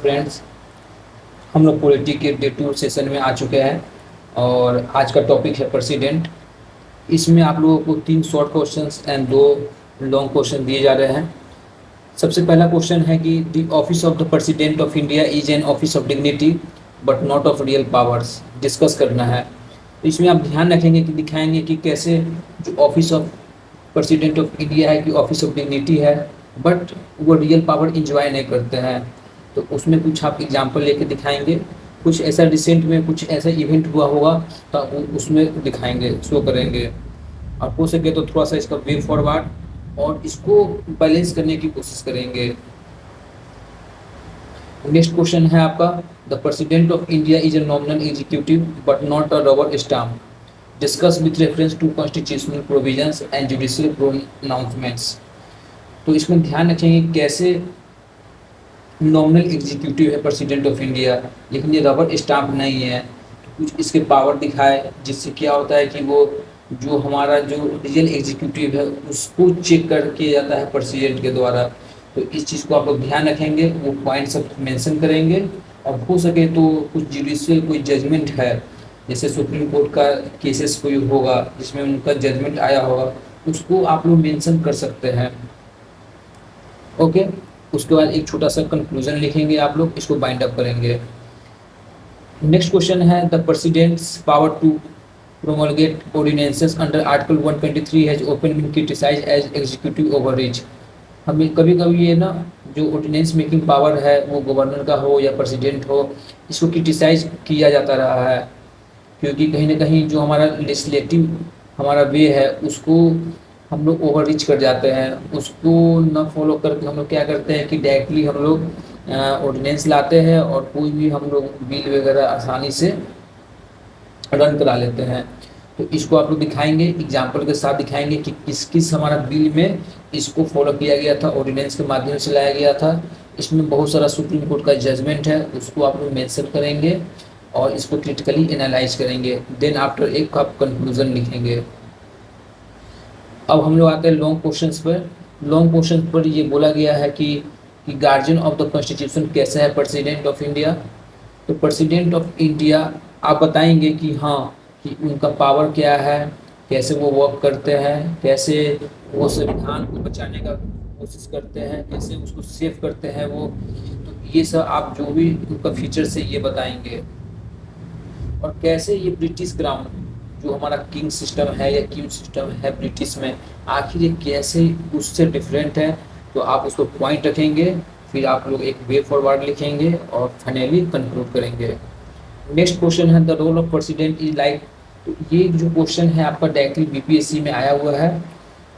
Friends, हम लोग polity के डे 2 सेशन में आ चुके हैं और आज का टॉपिक है प्रेसिडेंट। इसमें आप लोगों को 3 short questions and 2 long question दिए जा रहे हैं। सबसे पहला क्वेश्चन है कि the office of the president of India is an office of dignity but not of real powers. Discuss करना है। तो इसमें आप ध्यान रखेंगे कि दिखाएंगे कि कैसे जो office of president of India है कि ऑफिस ऑफ डिग्निटी है, बट वो रियल पावर इंजॉय नहीं करते हैं। तो उसमें कुछ आप एग्जाम्पल लेके दिखाएंगे। कुछ ऐसा रिसेंट में कुछ ऐसा इवेंट हुआ होगा तो उसमें दिखाएंगे, शो करेंगे। और हो सके तो थोड़ा सा इसका वे फॉरवर्ड और इसको बैलेंस करने की कोशिश करेंगे। नेक्स्ट क्वेश्चन है आपका, the president of India is a nominal executive but not a rubber stamp. Discuss with reference to constitutional provisions and judicial pronouncements. तो इसमें ध्यान रखेंगे कैसे नॉमिनल एग्जीक्यूटिव है प्रेसिडेंट ऑफ इंडिया, लेकिन ये रबर स्टाम्प नहीं है। तो कुछ इसके पावर दिखाए जिससे क्या होता है कि वो जो हमारा जो रियल एग्जीक्यूटिव है उसको चेक कर किया जाता है प्रेसिडेंट के द्वारा। तो इस चीज़ को आप लोग ध्यान रखेंगे, वो पॉइंट सब मेंशन करेंगे। और हो सके तो कुछ जुडिशियल कोई जजमेंट है, जैसे सुप्रीम कोर्ट का केसेस कोई होगा जिसमें उनका जजमेंट आया होगा, उसको आप लोग मेंशन कर सकते हैं। ओके, उसके बाद एक छोटा सा कंक्लूजन लिखेंगे, आप लोग इसको बाइंड अप करेंगे। नेक्स्ट क्वेश्चन है, the president's power to promulgate ordinances under article 123 has often been criticised as executive overreach. हमें कभी कभी ये ना जो ऑर्डिनेंस मेकिंग पावर है वो गवर्नर का हो या प्रेसिडेंट हो, इसको क्रिटिसाइज किया जाता रहा है, क्योंकि कहीं ना कहीं जो हमारा लेजिस्लेटिव हमारा वे है उसको हम लोग ओवर रीच कर जाते हैं। उसको न फॉलो करके हम लोग क्या करते हैं कि डायरेक्टली हम लोग ऑर्डिनेंस लाते हैं और कोई भी हम लोग बिल वगैरह आसानी से रन करा लेते हैं। तो इसको आप लोग दिखाएंगे, एग्जाम्पल के साथ दिखाएंगे कि किस किस हमारा बिल में इसको फॉलो किया गया था, ऑर्डिनेंस के माध्यम से लाया गया था। इसमें बहुत सारा सुप्रीम कोर्ट का जजमेंट है, उसको आप लोग मेंशन करेंगे और इसको क्रिटिकली एनालाइज करेंगे। देन आफ्टर एक आप कंक्लूजन लिखेंगे। अब हम लोग आते हैं लॉन्ग क्वेश्चंस पर। लॉन्ग क्वेश्चन पर ये बोला गया है कि गार्जियन ऑफ द कॉन्स्टिट्यूशन कैसा है प्रेसिडेंट ऑफ इंडिया। तो प्रेसिडेंट ऑफ इंडिया आप बताएंगे कि हाँ कि उनका पावर क्या है, कैसे वो वर्क करते हैं, कैसे वो संविधान को बचाने का कोशिश करते हैं, कैसे उसको सेव करते हैं वो। तो ये सब आप जो भी उनका फीचर्स है ये बताएंगे। और कैसे ये ब्रिटिश क्राउन जो हमारा किंग सिस्टम है या क्वीन सिस्टम है ब्रिटिश में, आखिर ये कैसे उससे डिफरेंट है। तो आप उसको पॉइंट रखेंगे, फिर आप लोग एक वे फॉरवर्ड लिखेंगे और फाइनली कंक्लूड करेंगे। नेक्स्ट क्वेश्चन है, the role of president is like. तो ये जो क्वेश्चन है आपका डायरेक्टली बीपीएससी में आया हुआ है।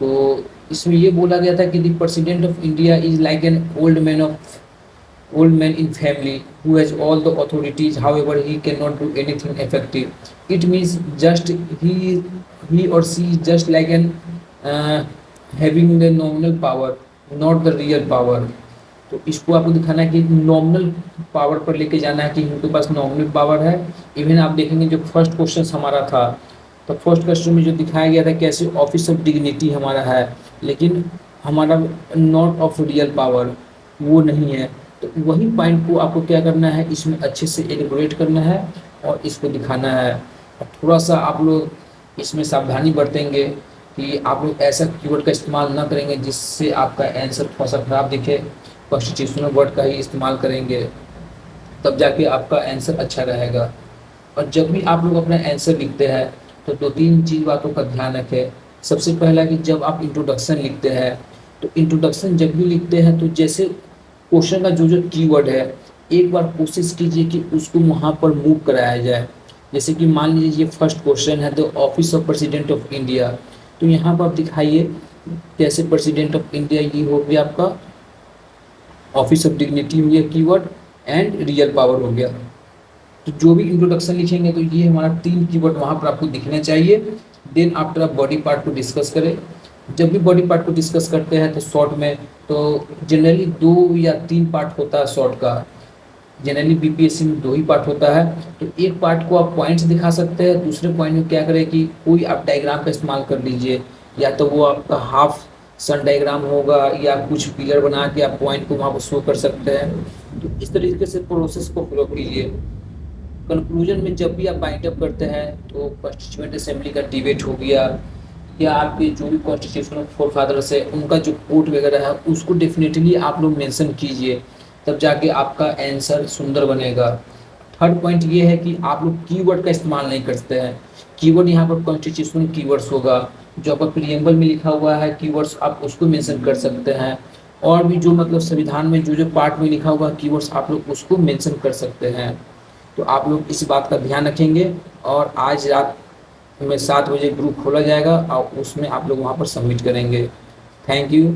तो इसमें ये बोला गया था कि the president of India is like an old man in family who has all the authorities, however he cannot do anything effective. It means just he or she is just like an having the nominal power, not the real power. तो इसको आपको दिखाना है कि nominal power पर लेके जाना है कि उनके पास नॉमिनल पावर है। इवन आप देखेंगे जो फर्स्ट क्वेश्चन हमारा था, तो फर्स्ट क्वेश्चन में जो दिखाया गया था कैसे ऑफिस ऑफ डिग्निटी हमारा है, लेकिन हमारा नॉट ऑफ रियल पावर वो नहीं है। तो वही पॉइंट को आपको क्या करना है, इसमें अच्छे से एलिबोरेट करना है और इसको दिखाना है। और थोड़ा सा आप लोग इसमें सावधानी बरतेंगे कि आप लोग ऐसा कीवर्ड का इस्तेमाल ना करेंगे जिससे आपका आंसर थोड़ा सा खराब दिखे। कॉन्स्टिट्यूशनल वर्ड का ही इस्तेमाल करेंगे, तब जाके आपका आंसर अच्छा रहेगा। और जब भी आप लोग अपना आंसर लिखते हैं तो 2-3 चीज़ बातों का ध्यान रखें। सबसे पहला कि जब आप इंट्रोडक्शन लिखते हैं तो इंट्रोडक्शन जब भी लिखते हैं तो जैसे क्वेश्चन का जो कीवर्ड है एक बार कोशिश कीजिए कि उसको वहाँ पर मूव कराया जाए। जैसे कि मान लीजिए ये फर्स्ट क्वेश्चन है, the office of president of India. तो यहाँ पर आप दिखाइए कैसे प्रेसिडेंट ऑफ इंडिया ये हो गया आपका, ऑफिस ऑफ डिग्निटी हो गया कीवर्ड, एंड रियल पावर हो गया। तो जो भी इंट्रोडक्शन लिखेंगे तो ये हमारा 3 कीवर्ड वहाँ पर आपको दिखना चाहिए। देन आफ्टर आप बॉडी पार्ट को डिस्कस करें। जब भी बॉडी पार्ट को डिस्कस करते हैं तो शॉर्ट में तो जनरली 2 या 3 पार्ट होता है शॉर्ट का। जनरली बीपीएससी में 2 ही पार्ट होता है। तो एक पार्ट को आप पॉइंट्स दिखा सकते हैं, दूसरे पॉइंट में क्या करें कि कोई आप डायग्राम का इस्तेमाल कर लीजिए, या तो वो आपका हाफ सन डायग्राम होगा या कुछ पिलर बना के आप पॉइंट को वहाँ पर शो कर सकते हैं। तो इस तरीके से प्रोसेस को फॉलो कीजिए। कंक्लूजन में जब भी आप बाइंड अप करते हैं तो कॉन्स्टिट्यूएंट असेंबली का डिबेट हो गया या आपके जो भी कॉन्स्टिट्यूशनल फोरफादर्स है उनका जो कोट वगैरह है उसको डेफिनेटली आप लोग मेंशन कीजिए, तब जाके आपका आंसर सुंदर बनेगा। थर्ड पॉइंट ये है कि आप लोग कीवर्ड का इस्तेमाल नहीं करते हैं। कीवर्ड यहाँ पर कॉन्स्टिट्यूशनल कीवर्ड्स होगा, जो आपका प्रीएम्बल में लिखा हुआ है कीवर्ड्स आप उसको मेंशन कर सकते हैं, और भी जो मतलब संविधान में जो जो पार्ट में लिखा हुआ कीवर्ड्स आप लोग उसको मेंशन कर सकते हैं। तो आप लोग इस बात का ध्यान रखेंगे, और आज रात में 7 बजे ग्रुप खोला जाएगा और उसमें आप लोग वहाँ पर सबमिट करेंगे। Thank you.